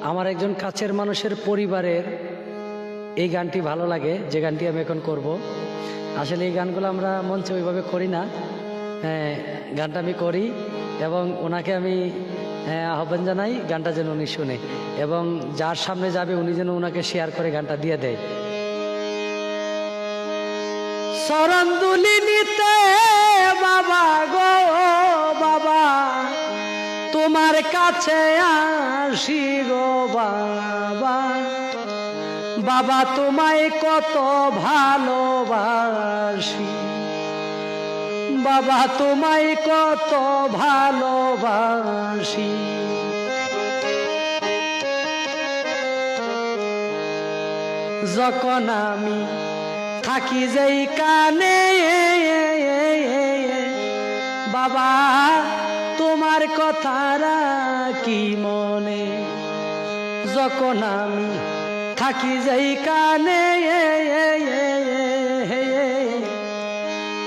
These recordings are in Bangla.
আমার একজন কাছের মানুষের পরিবারের এই গানটি ভালো লাগে, যে গানটি আমি এখন করব। আসলে এই গানগুলো আমরা মঞ্চে ওইভাবে করি না, গানটা আমি করি এবং ওনাকে আমি আহ্বান জানাই গানটা যেন উনি শুনে এবং যার সামনে যাবে উনি যেন ওনাকে শেয়ার করে গানটা দিয়ে দেয়। শরণদুলি নিতে বাবা গো বাবা, তোমার কাছে আসি গো বাবা, বাবা তোমায় কত ভালোবাসি, বাবা তোমায় কত ভালোবাসি। যখন আমি থাকি যেই কানে বাবা তোমার কথা রাখি মনে, যখন আমি থাকি যেই কানে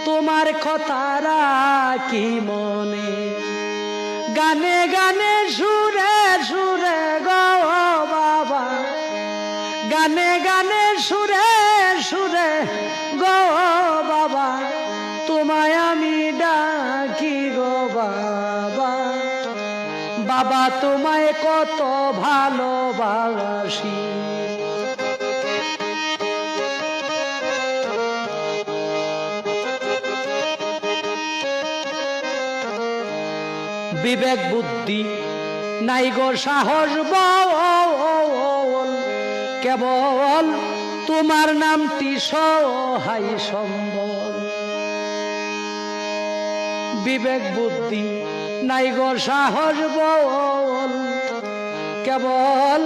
তোমার কথা রাখি মনে, গানে গানে সুরে সুরে গো বাবা, গানে গানে সুরে সুরে গো বাবা, তোমায় আমি ডাকি গো বাবা, বাবা তোমায় কত ভালোবাসি। বিবেক বুদ্ধি নাই গো সাহস বল, কেবল তোমার নামটি সহায় সম্বল। বিবেক বুদ্ধি নাই গো সাহস বল, কেবল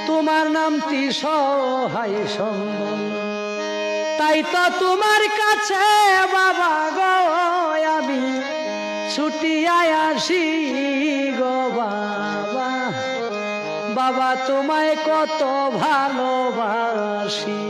তোমার নামটি সহায় সম্বল। তাই তো তোমার কাছে বাবা গো আমি ছুটিয়ায় আসি গো বাবা, বাবা তোমায় কত ভালোবাসি।